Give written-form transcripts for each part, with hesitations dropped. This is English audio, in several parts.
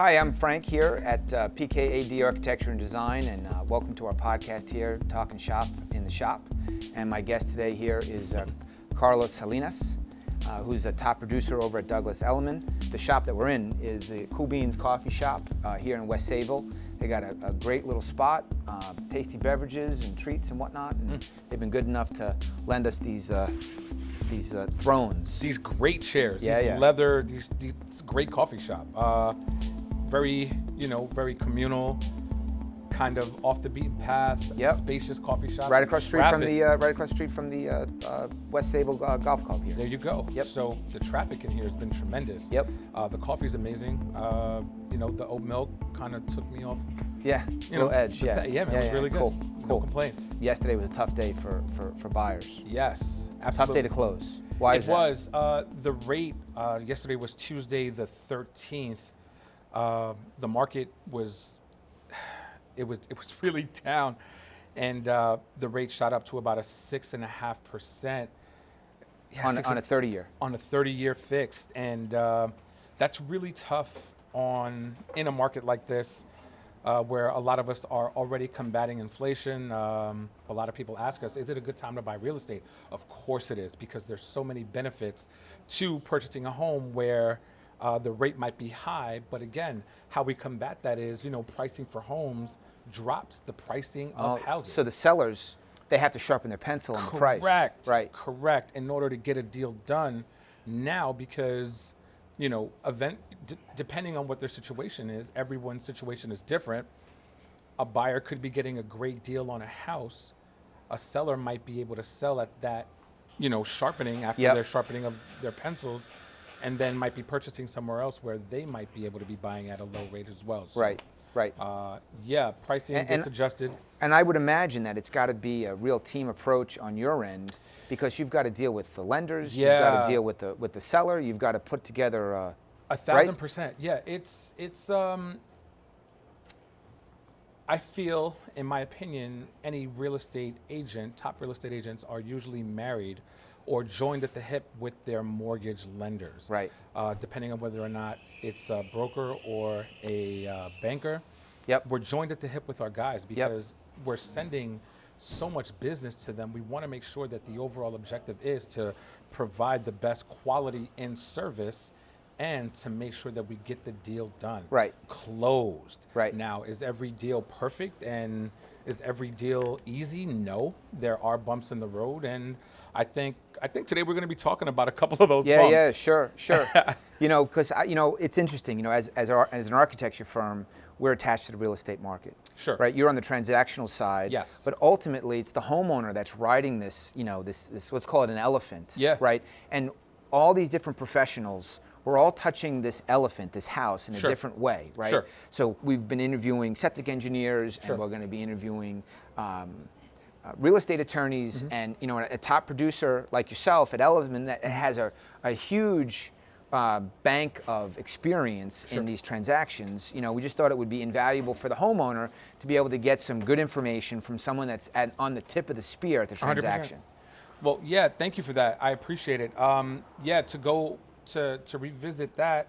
Hi, I'm Frank here at PKAD Architecture and Design, and welcome to our podcast here, Talking Shop in the Shop. And my guest today here is Carlos Salinas, who's a top producer over at Douglas Elliman. The shop that we're in is the Cool Beans Coffee Shop here in West Sayville. They got a great little spot, tasty beverages and treats and whatnot, and they've been good enough to lend us these thrones. These great chairs, these leather, these great coffee shop. Very communal, kind of off the beaten path. Spacious coffee shop. Right across the street from the West Sayville Golf Club here. There you go. Yep. So the traffic in here has been tremendous. Yep. The coffee's amazing. The oat milk kind of took me off. Yeah. Little edge. Yeah. Yeah, man. It was really good. Cool. No complaints. Yesterday was a tough day for buyers. Yes. Absolutely. Tough day to close. Why is that? It was. The rate yesterday was Tuesday the 13th. The market was really down, and the rate shot up to about a 6.5%. On a 30-year. On a 30-year fixed, and that's really tough in a market like this, where a lot of us are already combating inflation. A lot of people ask us, is it a good time to buy real estate? Of course it is, because there's so many benefits to purchasing a home where the rate might be high, but again, how we combat that is, pricing for homes drops the pricing of houses. So the sellers, they have to sharpen their pencil on the price. Correct. Right. Correct. In order to get a deal done now, because, depending on what their situation is, everyone's situation is different. A buyer could be getting a great deal on a house. A seller might be able to sell at that, sharpening after their sharpening of their pencils, and then might be purchasing somewhere else where they might be able to be buying at a low rate as well. So, right. Pricing gets adjusted. And I would imagine that it's got to be a real team approach on your end, because you've got to deal with the lenders, you've got to deal with the seller, you've got to put together 1,000%. Yeah, it's. I feel, in my opinion, any real estate agent, top real estate agents, are usually married or joined at the hip with their mortgage lenders. Right. Depending on whether or not it's a broker or a banker. Yep. We're joined at the hip with our guys because we're sending so much business to them. We want to make sure that the overall objective is to provide the best quality in service and to make sure that we get the deal done. Right. Closed. Right. Now, is every deal perfect and is every deal easy? No. There are bumps in the road, and I think today we're going to be talking about a couple of those bumps. Yeah, sure. Because it's interesting. As an architecture firm, we're attached to the real estate market. Sure. Right. You're on the transactional side. Yes. But ultimately, it's the homeowner that's riding this. This let's call it an elephant. Yeah. Right. And all these different professionals, we're all touching this elephant, this house, in a different way, right? Sure. So we've been interviewing septic engineers, and we're going to be interviewing real estate attorneys, and a top producer like yourself at Elliman that has a huge bank of experience in these transactions. We just thought it would be invaluable for the homeowner to be able to get some good information from someone that's on the tip of the spear at the transaction. 100%. Well, yeah, thank you for that. I appreciate it. To revisit that,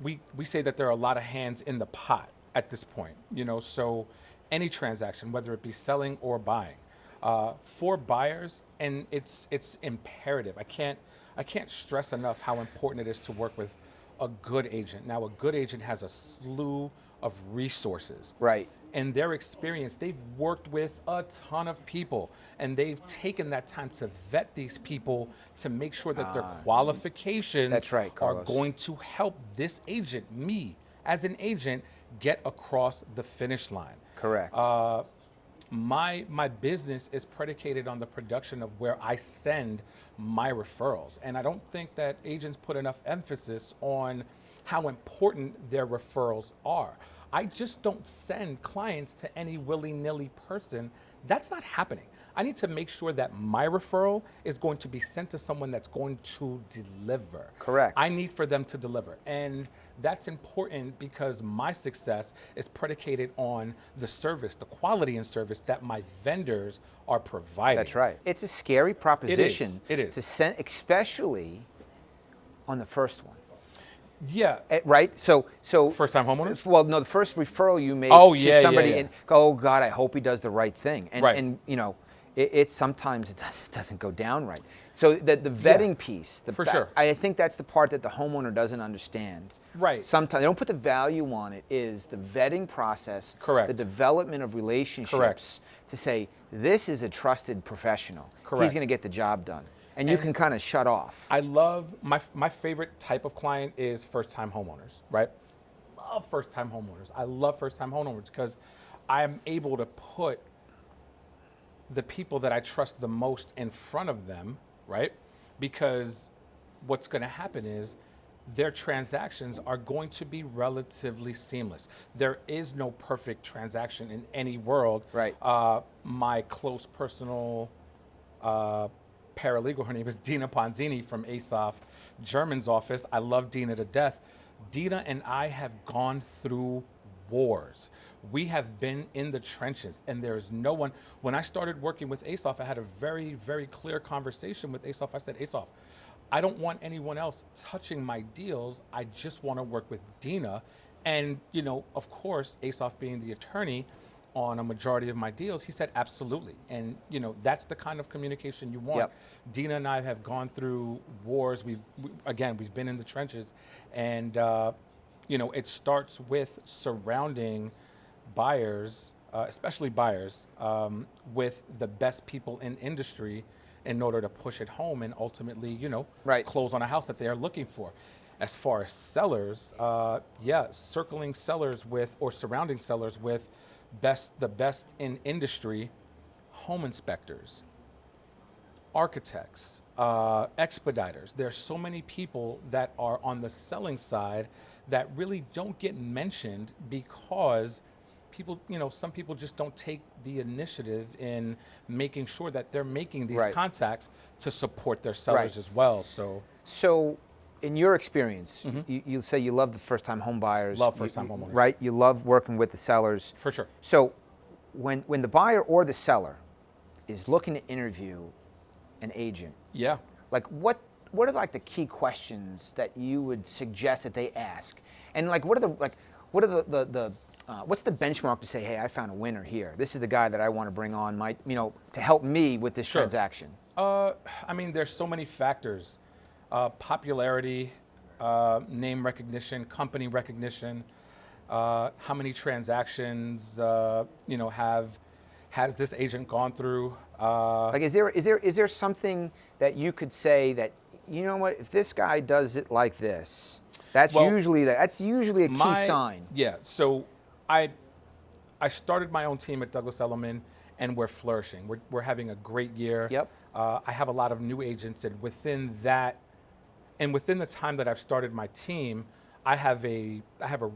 we say that there are a lot of hands in the pot at this point. So any transaction, whether it be selling or buying, for buyers, and it's imperative. I can't stress enough how important it is to work with a good agent. Now, a good agent has a slew of resources. Right. In their experience, they've worked with a ton of people, and they've taken that time to vet these people to make sure that their qualifications are going to help this agent, me as an agent, get across the finish line. Correct. My business is predicated on the production of where I send my referrals, and I don't think that agents put enough emphasis on how important their referrals are. I just don't send clients to any willy-nilly person. That's not happening. I need to make sure that my referral is going to be sent to someone that's going to deliver. Correct. I need for them to deliver. And that's important because my success is predicated on the service, the quality and service that my vendors are providing. That's right. It's a scary proposition. It is. To send, especially on the first one. Yeah. Right? So First-time homeowners? Well, no, the first referral you made Oh, to yeah, somebody, yeah, yeah. and oh God, I hope he does the right thing. And Right. and it sometimes it doesn't go down right. So the vetting piece, for sure. I think that's the part that the homeowner doesn't understand. Right. Sometimes they don't put the value on it. Is the vetting process, Correct. the development of relationships, Correct. to say this is a trusted professional. Correct. He's going to get the job done, and you can kind of shut off. I love my favorite type of client is first-time homeowners, right? Love first-time homeowners. I love first-time homeowners because I'm able to put the people that I trust the most in front of them, right? Because what's going to happen is their transactions are going to be relatively seamless. There is no perfect transaction in any world. Right. My close personal paralegal, her name is Dina Ponzini from ASOF German's office. I love Dina to death. Dina and I have gone through wars. We have been in the trenches, and there's no one. When I started working with ASOF, I had a very, very clear conversation with ASOF. I said, ASOF, I don't want anyone else touching my deals. I just want to work with Dina. And, of course, ASOF being the attorney on a majority of my deals, he said, absolutely. And, that's the kind of communication you want. Yep. Dina and I have gone through wars. We've been in the trenches. And, it starts with surrounding buyers, especially buyers, with the best people in industry in order to push it home and ultimately, Right. close on a house that they are looking for. As far as sellers, circling sellers or surrounding sellers with the best in industry, home inspectors, architects, expediters. There's so many people that are on the selling side that really don't get mentioned because people, some people just don't take the initiative in making sure that they're making these Right. contacts to support their sellers Right. as well. So, in your experience, you say you love the first-time home buyers. Love first-time homeowners. Right? You love working with the sellers. For sure. So, when the buyer or the seller is looking to interview an agent, Yeah. like what are like the key questions that you would suggest that they ask? And like what are the what's the benchmark to say, hey, I found a winner here. This is the guy that I want to bring on to help me with this Sure. transaction. There's so many factors. Popularity, name recognition, company recognition, how many transactions, has this agent gone through? Like, is there something that you could say that, you know what, if this guy does it like this, that's usually a key sign. Yeah. So I started my own team at Douglas Elliman, and we're flourishing. We're having a great year. Yep. I have a lot of new agents, and within the time that I've started my team, I have a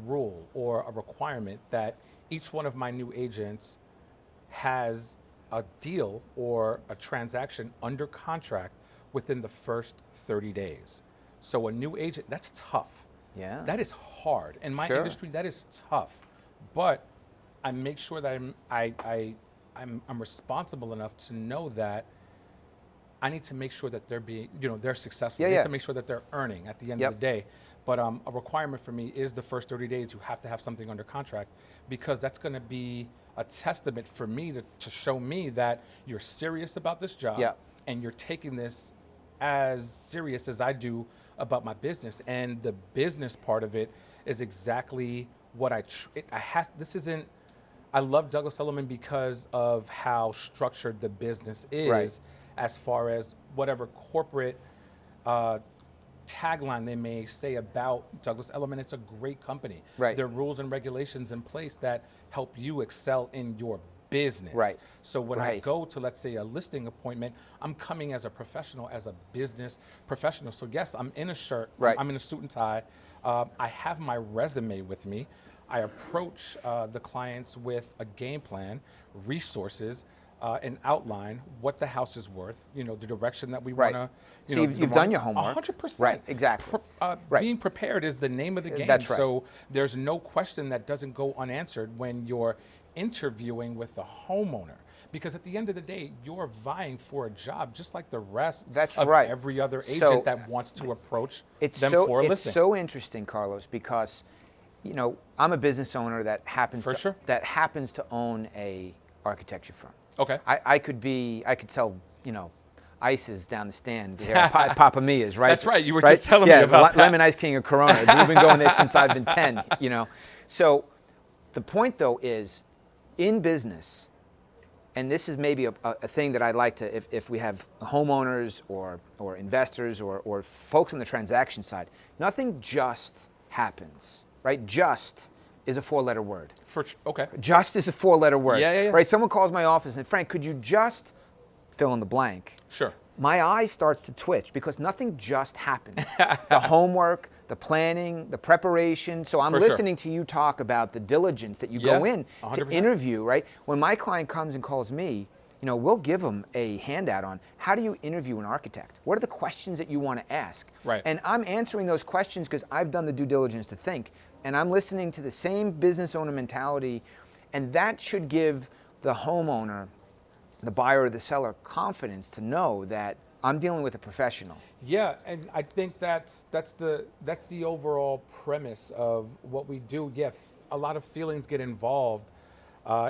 rule or a requirement that each one of my new agents has a deal or a transaction under contract within the first 30 days. So a new agent, that's tough. Yeah. That is hard. In my Sure. industry, that is tough. But I make sure that I'm responsible enough to know that I need to make sure that they're successful. I need to make sure that they're earning at the end of the day. But a requirement for me is the first 30 days you have to have something under contract, because that's going to be a testament for me to show me that you're serious about this job and you're taking this as serious as I do about my business. And the business part of it is exactly what I love Douglas Elliman because of how structured the business is, as far as whatever corporate tagline they may say about Douglas Elliman. It's a great company. Right. There are rules and regulations in place that help you excel in your business. Right. So when I go to, let's say, a listing appointment, I'm coming as a professional, as a business professional. So yes, I'm in a shirt, I'm in a suit and tie. I have my resume with me. I approach the clients with a game plan, resources, an outline, what the house is worth, the direction that we want to. So you've done your homework. 100%. Right, exactly. Being prepared is the name of the game. That's right. So there's no question that doesn't go unanswered when you're interviewing with the homeowner. Because at the end of the day, you're vying for a job just like the rest of every other agent that wants to approach them for a listing. It's so interesting, Carlos, because I'm a business owner that happens to own a architecture firm. Okay. I could sell, ices down the stand here at Papa Mia's, right? That's right. You were just telling me about that. Lemon Ice King or Corona. We've been going there since I've been 10, So the point, though, is in business, and this is maybe a thing that I'd like to, if we have homeowners or investors or folks on the transaction side, nothing just happens, right? Just is a 4-letter word. Okay. Just is a 4-letter word. Yeah. Right? Someone calls my office and, Frank, could you just fill in the blank? Sure. My eye starts to twitch because nothing just happens. The homework, the planning, the preparation. So I'm listening to you talk about the diligence that you go in 100%. to interview, right? When my client comes and calls me, we'll give them a handout on how do you interview an architect? What are the questions that you want to ask? Right. And I'm answering those questions because I've done the due diligence to think, and I'm listening to the same business owner mentality, and that should give the homeowner, the buyer or the seller, confidence to know that I'm dealing with a professional. Yeah, and I think that's the overall premise of what we do. Yes, a lot of feelings get involved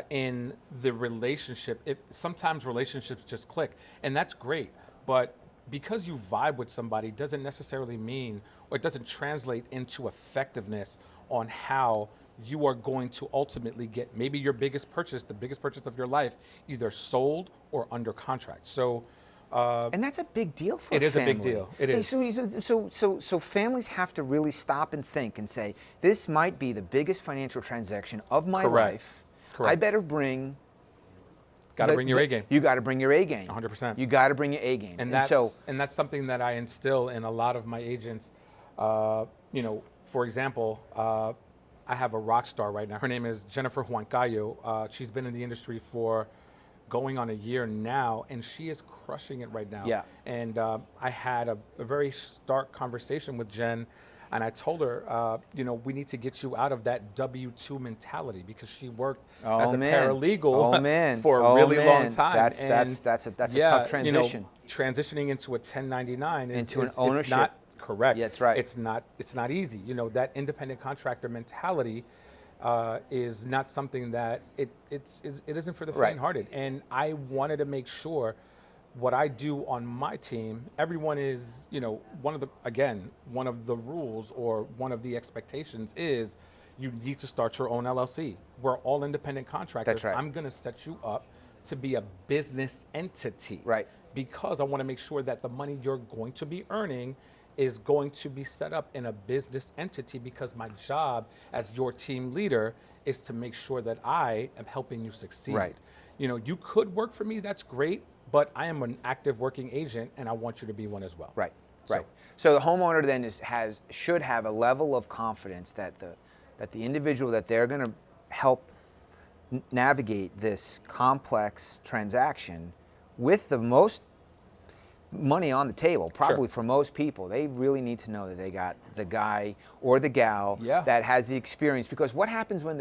in the relationship. Sometimes relationships just click, and that's great. But because you vibe with somebody doesn't necessarily mean, or it doesn't translate into effectiveness on how you are going to ultimately get maybe your biggest purchase, the biggest purchase of your life, either sold or under contract. So, and that's a big deal for a family. It is a big deal. It is. So families have to really stop and think and say, this might be the biggest financial transaction of my life. Correct. I better bring. Got to bring your A game. You got to bring your A game. 100%. You got to bring your A game. And that's something that I instill in a lot of my agents. For example, I have a rock star right now. Her name is Jennifer Huancayo. She's been in the industry for going on a year now, and she is crushing it right now. Yeah. And I had a very stark conversation with Jen, and I told her, we need to get you out of that W-2 mentality, because she worked as a paralegal for a really long time. That's a tough transition. Transitioning into a 1099 into an ownership. It's not correct. Yeah, that's right. It's not easy. That independent contractor mentality is not something that it isn't for the faint-hearted. And I wanted to make sure what I do on my team, everyone is, one of the rules or one of the expectations is you need to start your own LLC. We're all independent contractors. That's right. I'm going to set you up to be a business entity. Right. Because I want to make sure that the money you're going to be earning is going to be set up in a business entity, because my job as your team leader is to make sure that I am helping you succeed. Right. You could work for me, that's great, but I am an active working agent and I want you to be one as well. Right. Right. So the homeowner then should have a level of confidence that the individual that they're going to help navigate this complex transaction with the most money on the table, probably for most people, they really need to know that they got the guy or the gal that has the experience. Because what happens when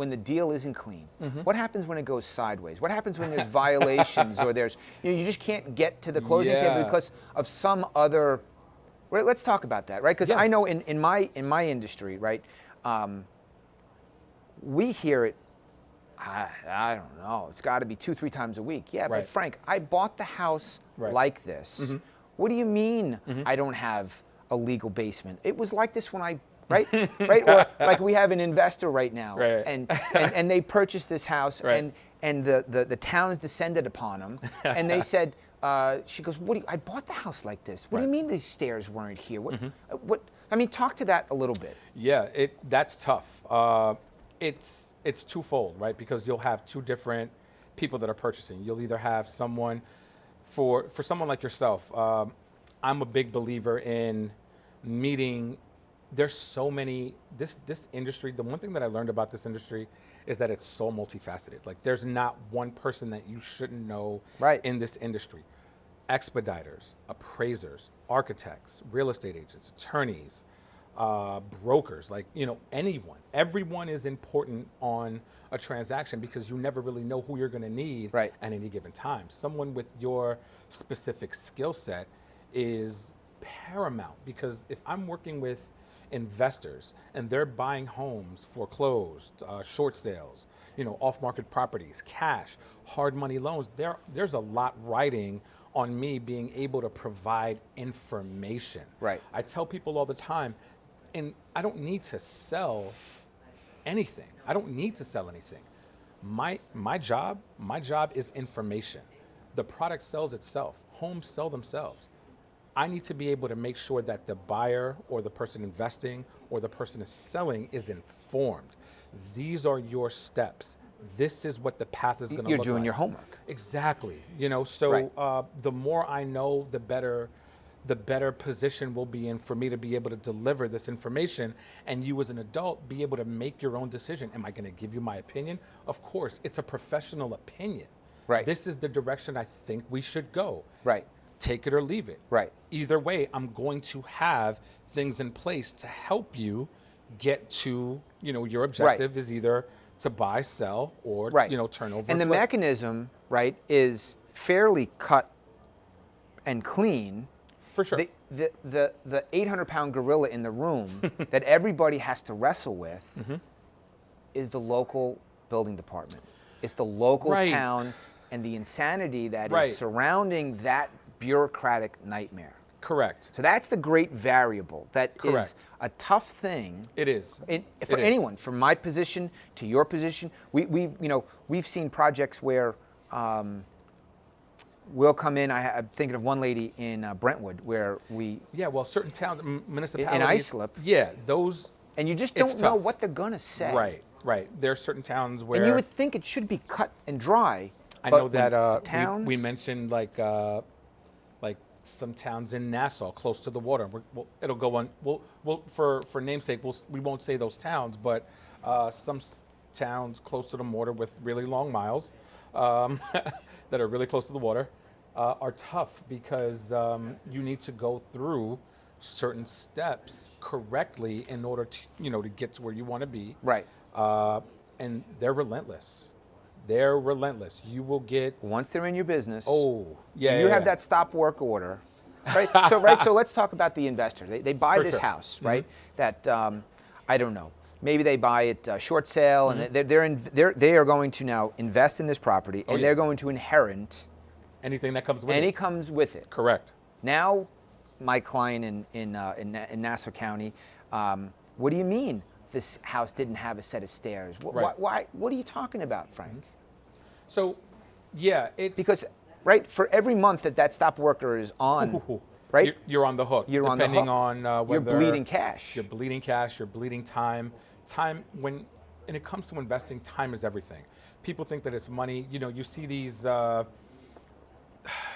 the deal isn't clean? Mm-hmm. What happens when it goes sideways? What happens when there's violations or there's you just can't get to the closing table because of some other. Right, let's talk about that, right? Because I know in my industry, right, we hear it. I don't know. It's got to be 2-3 times a week. Yeah, but Frank, I bought the house like this. Mm-hmm. What do you mean I don't have a legal basement? It was like this when I, right? Or like we have an investor right now, and they purchased this house, and the towns descended upon them, and they said, she goes, I bought the house like this. What do you mean these stairs weren't here? What? I mean, talk to that a little bit. Yeah, that's tough. It's twofold, right? Because you'll have two different people that are purchasing. You'll either have someone, for someone like yourself, I'm a big believer in meeting. There's so many, this industry, the one thing that I learned about this industry is that it's so multifaceted. Like there's not one person that you shouldn't know in this industry. Expediters, appraisers, architects, real estate agents, attorneys, brokers, like, anyone. Everyone is important on a transaction because you never really know who you're going to need Right. at any given time. Someone with your specific skill set is paramount, because if I'm working with investors and they're buying homes, foreclosed, short sales, off-market properties, cash, hard money loans, there's a lot riding on me being able to provide information. Right. I tell people all the time, and I don't need to sell anything. I don't need to sell anything. My job is information. The product sells itself. Homes sell themselves. I need to be able to make sure that the buyer or the person investing or the person is selling is informed. These are your steps. This is what the path is going to look like. You're doing your homework. Exactly. Right. The more I know, the better position we'll be in for me to be able to deliver this information, and you as an adult be able to make your own decision. Am I going to give you my opinion? Of course, it's a professional opinion. Right. This is the direction I think we should go. Right. Take it or leave it. Right. Either way, I'm going to have things in place to help you get to, your objective is either to buy, sell, or, Right. Turn over. And the flip. mechanism, right, is fairly cut and clean. For sure. The 800-pound gorilla in the room that everybody has to wrestle with is the local building department. It's the local Right. town and the insanity that Right. is surrounding that bureaucratic nightmare. Correct. So that's the great variable. That is Correct. a tough thing. It is. For It is. anyone, from my position to your position, we've seen projects where we'll come in. I'm thinking of one lady in Brentwood where Yeah, well, certain towns, municipalities. in Islip. Yeah, those. And you just It's don't know tough. what they're gonna say. Right. There are certain towns where. And you would think it should be cut and dry. I but know that when towns. we mentioned like some towns in Nassau, close to the water. It'll go on. We'll for namesake, we won't say those towns, but some towns close to the water with really long miles that are really close to the water are tough because you need to go through certain steps correctly in order to to get to where you want to be. Right. And they're relentless. They're relentless. You will get. Once they're in your business. Oh, yeah. You have that stop work order, right? So let's talk about the investor. They buy For this sure. house, right? That I don't know. Maybe they buy it short sale, and they are going to now invest in this property, and they're going to inherit anything that comes with it. any comes with it. Correct. Now, my client in Nassau County, what do you mean this house didn't have a set of stairs? Right. Why? What are you talking about, Frank? So, yeah, it's Because, right, for every month that stop worker is on, right? You're on the hook. You're on the depending hook. on whether You're bleeding cash. You're bleeding cash. You're bleeding time. When it comes to investing, time is everything. People think that it's money. You see these.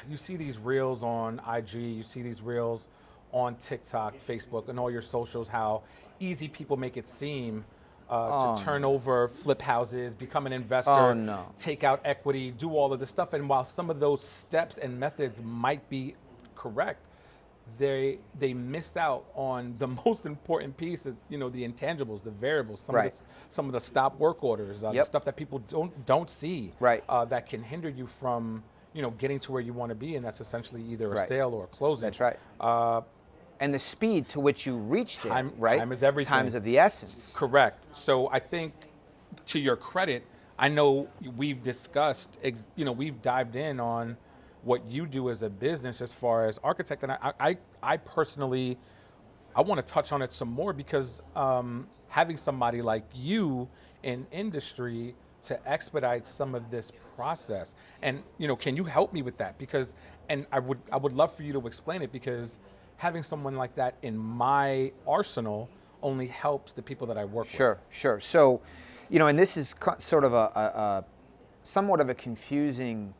You see these reels on IG. You see these reels on TikTok, Facebook, and all your socials. How easy people make it seem. To turn over, flip houses, become an investor, take out equity, do all of this stuff. And while some of those steps and methods might be correct, they miss out on the most important pieces, the intangibles, the variables, some of the stop work orders, the stuff that people don't see, that can hinder you from, getting to where you want to be. And that's essentially either a sale or a closing. That's right. And the speed to which you reach there, right? Time is everything. Time is of the essence. Correct. So I think, to your credit, I know we've discussed, we've dived in on what you do as a business as far as architect, and I personally, I want to touch on it some more because having somebody like you in industry to expedite some of this process, and can you help me with that? Because, and I would love for you to explain it, because having someone like that in my arsenal only helps the people that I work with. Sure. So, and this is sort of a somewhat of a confusing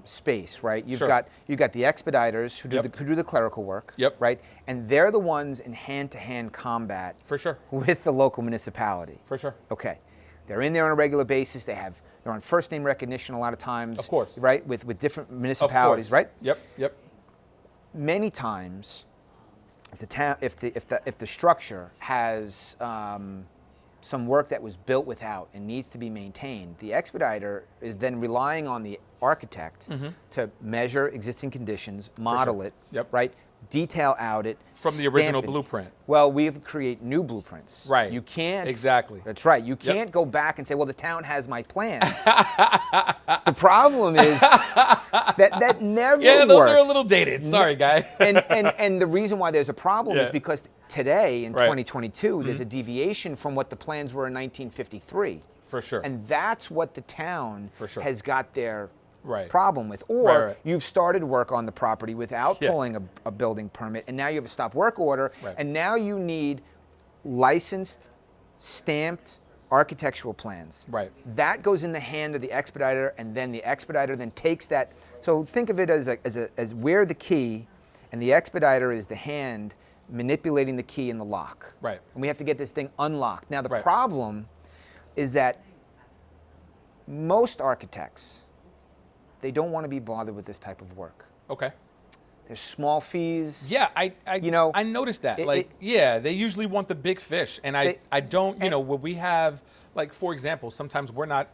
space, right? You've got the expediters who do the clerical work, right? And they're the ones in hand-to-hand combat For sure. with the local municipality. For sure. Okay. They're in there on a regular basis. They're on first name recognition a lot of times. Of course. Right? With different municipalities, right? Yep. Many times, if the structure has some work that was built without and needs to be maintained, the expediter is then relying on the architect to measure existing conditions, model it, right? Detail out it from the original it. blueprint. Well, we create new blueprints. Right. You can't. Exactly. That's right. You can't go back and say, well, the town has my plans. The problem is that never works. Yeah, those are a little dated. Sorry, guy. and the reason why there's a problem is because today in Right. 2022, there's a deviation from what the plans were in 1953. For sure. And that's what the town For sure. has got their Right. problem with. Or Right. you've started work on the property without pulling a building permit, and now you have a stop work order, and now you need licensed, stamped architectural plans. Right. That goes in the hand of the expediter, and then the expediter then takes that. So think of it as we're the key, and the expediter is the hand manipulating the key in the lock. Right. And we have to get this thing unlocked. Now the Right. problem is that most architects, they don't want to be bothered with this type of work. Okay. There's small fees. Yeah, I noticed that. They usually want the big fish, and I don't. When we have, like, for example, sometimes we're not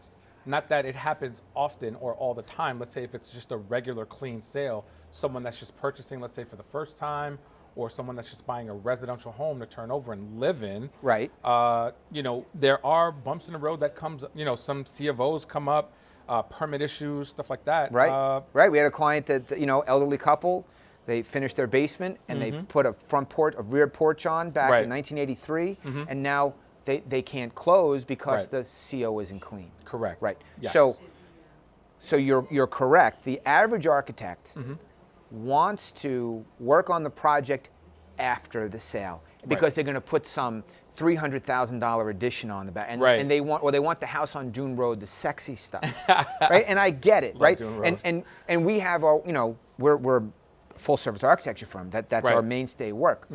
that it happens often or all the time. Let's say if it's just a regular clean sale, someone that's just purchasing, let's say for the first time, or someone that's just buying a residential home to turn over and live in. Right. There are bumps in the road that comes. Some C of Os come up. Permit issues, stuff like that. Right. Right. We had a client that, elderly couple, they finished their basement and they put a rear porch on back in 1983, and now they can't close because the CO isn't clean. Correct. Right. Yes. So you're correct. The average architect wants to work on the project after the sale because they're going to put some $300,000 addition on the back, and they want the house on Dune Road, the sexy stuff, right? And I get it, right? Dune Road. And we have our, we're a full service architecture firm. That's our mainstay work.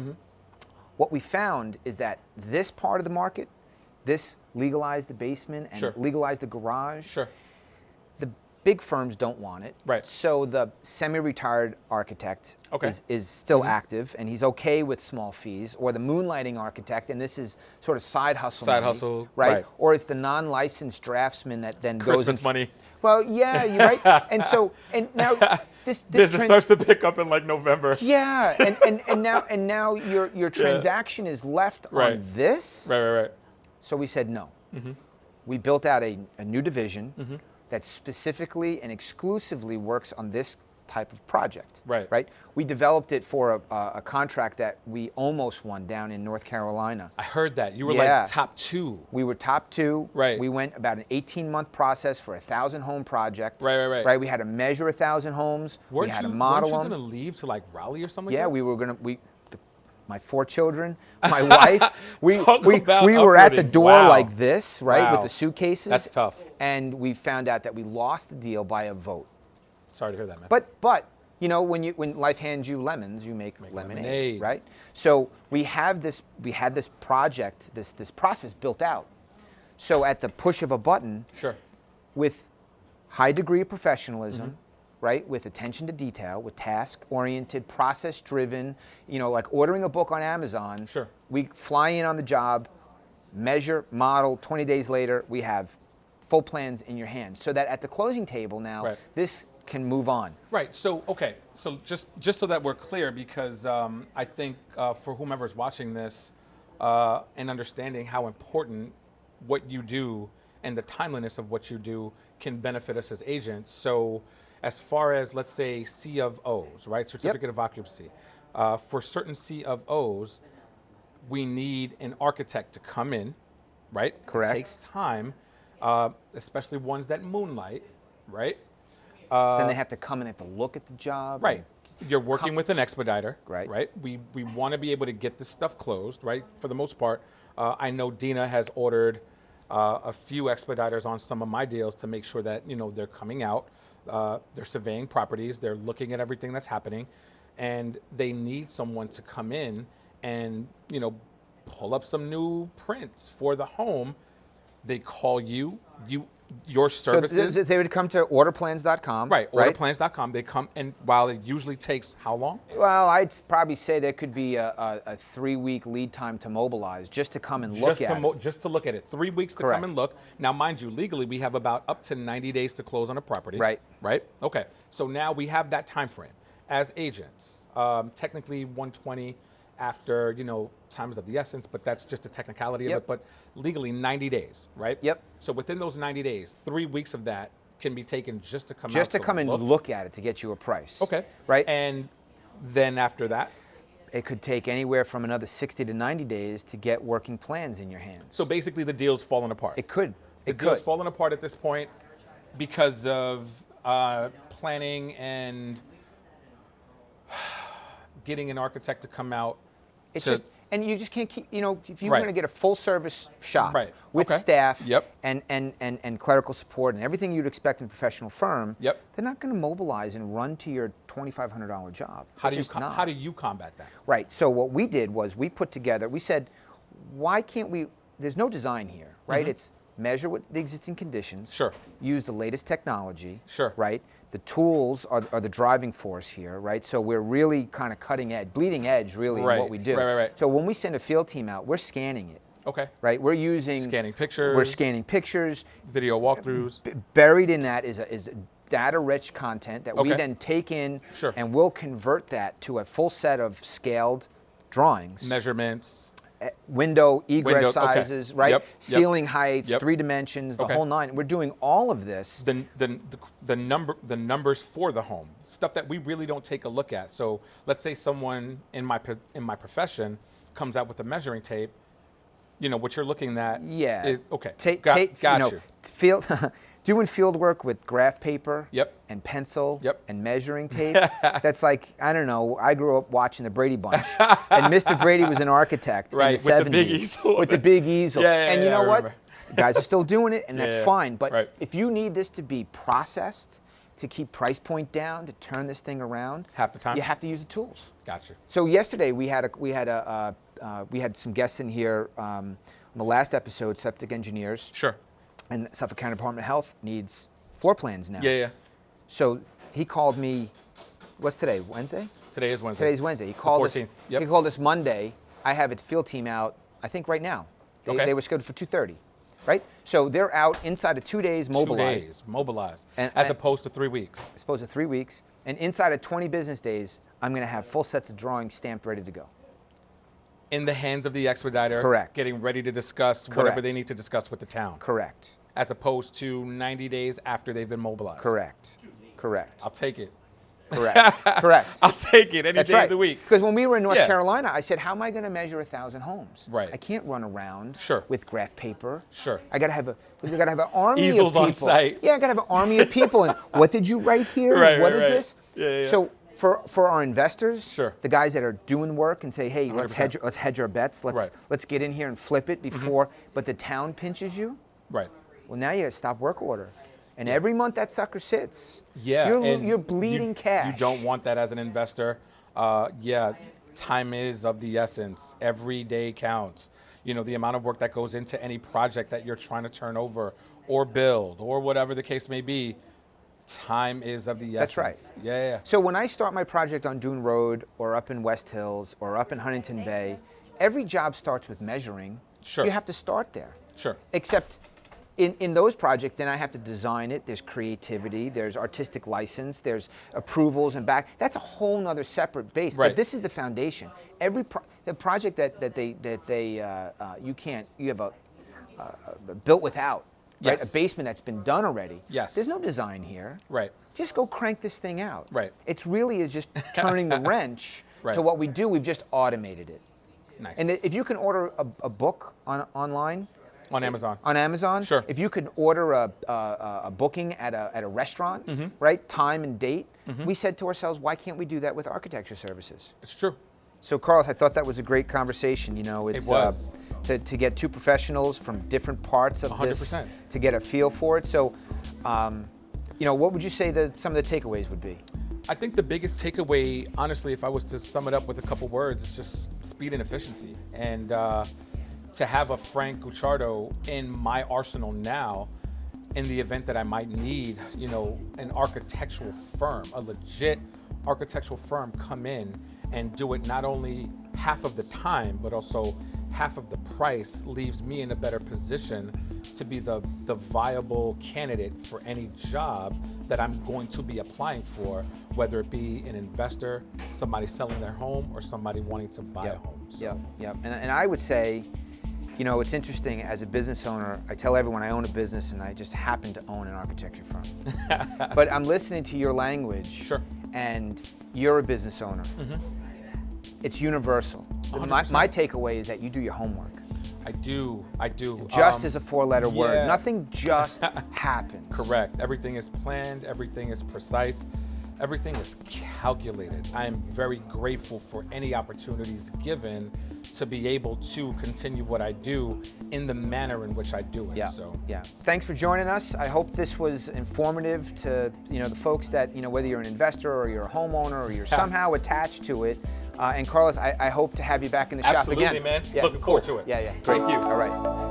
What we found is that this part of the market, this legalized the basement and legalized the garage. Sure. The big firms don't want it. Right. So the semi-retired architect is still active, and he's okay with small fees. Or the moonlighting architect, and this is sort of side hustle money, right? Or it's the non-licensed draftsman that then goes Christmas money. Well, yeah, you're right. And now this business starts to pick up in like November. Yeah, and now your transaction is left on this. Right. So we said no. We built out a new division that specifically and exclusively works on this type of project. Right. We developed it for a contract that we almost won down in North Carolina. I heard that. You were like top 2. We were top 2. Right. We went about an 18-month process for a 1,000-home project. Right. We had to measure 1,000 homes. We had to model them. Weren't you going to leave to like Raleigh or something? Yeah, we were going to. My 4 children, my wife, we about were at the uprooting. door Wow. like this, right, Wow. with the suitcases. That's tough. And we found out that we lost the deal by a vote. Sorry to hear that, man. But when life hands you lemons, you make lemonade, right? So we had this project, this process built out. So at the push of a button, with high degree of professionalism, right, with attention to detail, with task-oriented, process-driven, like ordering a book on Amazon. We fly in on the job, measure, model. 20 days later, we have full plans in your hand, so that at the closing table now, this can move on. Right. So So just so that we're clear, because I think for whomever's watching this, and understanding how important what you do and the timeliness of what you do can benefit us as agents. So as far as, let's say, C of O's, right? Certificate of Occupancy. For certain C of O's, we need an architect to come in, right? Correct. It takes time, especially ones that moonlight, right? Then they have to come and they have to look at the job. Right. You're working with an expediter, right? Right. We want to be able to get this stuff closed, right? For the most part, I know Dina has ordered a few expediters on some of my deals to make sure that they're coming out, they're surveying properties, they're looking at everything that's happening, and they need someone to come in and pull up some new prints for the home. They call you. You your services. So they would come to orderplans.com. Right, orderplans.com. They come, and while it usually takes how long? Well, I'd probably say there could be a 3-week lead time to mobilize just to come and look at it. Just to look at it. 3 weeks to Correct. come and look. Now, mind you, legally, we have about up to 90 days to close on a property. Right. Right? Okay. So now we have that time frame. As agents, technically 120 after, time is of the essence, but that's just a technicality of it. But legally 90 days, right? Yep. So within those 90 days, 3 weeks of that can be taken just to come Just out. to come and look at it to get you a price. Okay. Right? And then after that? It could take anywhere from another 60 to 90 days to get working plans in your hands. So basically the deal's falling apart. It could. The deal's falling apart at this point because of planning and getting an architect to come out. It's just, and you just can't keep, if you're Right. going to get a full service shop Right. with Okay. staff Yep. and clerical support and everything you'd expect in a professional firm, Yep. they're not going to mobilize and run to your $2,500 job. How They're do you just not. how do you combat that? Right. So what we did was we put together, we said, why can't we, there's no design here, right? It's measure what the existing conditions. Sure. Use the latest technology. Sure. Right? The tools are the driving force here, right? So we're really kind of cutting edge, bleeding edge really in what we do. Right. So when we send a field team out, we're scanning it. Okay. Right? We're using Scanning pictures. We're scanning pictures. Video walkthroughs. Buried in that is data-rich content that we Okay. then take in Sure. and we'll convert that to a full set of scaled drawings. Measurements. Window egress Okay. sizes, right? Yep. Ceiling heights, Yep. 3 dimensions, the Okay. whole nine. We're doing all of this. The numbers for the home, stuff that we really don't take a look at. So let's say someone in my profession comes out with a measuring tape. What you're looking at. Yeah. Is, okay. Got you. Field, doing field work with graph paper. Yep. And pencil. Yep. And measuring tape. That's like, I don't know. I grew up watching the Brady Bunch, and Mr. Brady was an architect in the 70s with the big easel. With the big easel. And you know I what? remember. Guys are still doing it, and that's fine. But Right. if you need this to be processed, to keep price point down, to turn this thing around, Half the time? you have to use the tools. Gotcha. So yesterday we had some guests in here on the last episode, septic engineers. Sure. And Suffolk County Department of Health needs floor plans now. Yeah. So he called me. What's today? Wednesday? Today is Wednesday. Today's Wednesday. He called us. 14th. Yep. He called us Monday. I have its field team out. I think right now. They were scheduled for 2:30. Right? So they're out inside of 2 days mobilized. 2 days mobilized, And- as and- opposed to 3 weeks. As opposed to 3 weeks. And inside of 20 business days, I'm going to have full sets of drawings stamped, ready to go. In the hands of the expediter. Correct. Getting ready to discuss whatever Correct. they need to discuss with the town. Correct. As opposed to 90 days after they've been mobilized. Correct. I'll take it. Correct. Correct. I'll take it any That's day right. of the week. Because when we were in North Yeah. Carolina, I said, how am I going to measure 1,000 homes? Right. I can't run around Sure. with graph paper. Sure. We got to have an army Easels of on people. site. Yeah, I got to have an army of people. And what did you write here? Right, What right, is right. this? Yeah. So for our investors, Sure. the guys that are doing work and say, hey, let's 100%. hedge our bets. Right. Let's get in here and flip it before. But the town pinches you. Right. Well, now you got to stop work order. And every month that sucker sits. Yeah. and You're bleeding cash. You don't want that as an investor. Time is of the essence. Every day counts. The amount of work that goes into any project that you're trying to turn over or build or whatever the case may be, time is of the essence. That's right. Yeah. So when I start my project on Dune Road or up in West Hills or up in Huntington Bay, every job starts with measuring. Sure. You have to start there. Sure. Except in those projects, then I have to design it. There's creativity. There's artistic license. There's approvals and back. That's a whole nother separate base. Right. But this is the foundation. The project you have a built without. Right? Yes. A basement that's been done already. Yes. There's no design here. Right. Just go crank this thing out. Right. It's really is just turning the wrench Right. to what we do. We've just automated it. Nice. And if you can order a book online, on Amazon. on Amazon, Sure. if you can order a booking at a restaurant, Mm-hmm. right, time and date, we said to ourselves, why can't we do that with architecture services? It's true. So, Carlos, I thought that was a great conversation. It's It was. To get two professionals from different parts of this 100%. to get a feel for it. So, what would you say some of the takeaways would be? I think the biggest takeaway, honestly, if I was to sum it up with a couple words, is just speed and efficiency. And to have a Frank Gucciardo in my arsenal now in the event that I might need, an architectural firm, a legit architectural firm come in and do it not only half of the time, but also half of the price, leaves me in a better position to be the viable candidate for any job that I'm going to be applying for, whether it be an investor, somebody selling their home, or somebody wanting to buy a home. So. Yep. And I would say, it's interesting, as a business owner, I tell everyone I own a business and I just happen to own an architecture firm. But I'm listening to your language. Sure. And you're a business owner. Mm-hmm. It's universal. My takeaway is that you do your homework. I do. Just is a four-letter word. Nothing just happens. Correct. Everything is planned. Everything is precise. Everything is calculated. I am very grateful for any opportunities given to be able to continue what I do in the manner in which I do it. Yeah. Thanks for joining us. I hope this was informative to the folks that whether you're an investor or you're a homeowner or you're somehow attached to it. And Carlos, I hope to have you back in the shop again. Absolutely, man. Looking forward to it. Yeah. Great. Thank you. All right.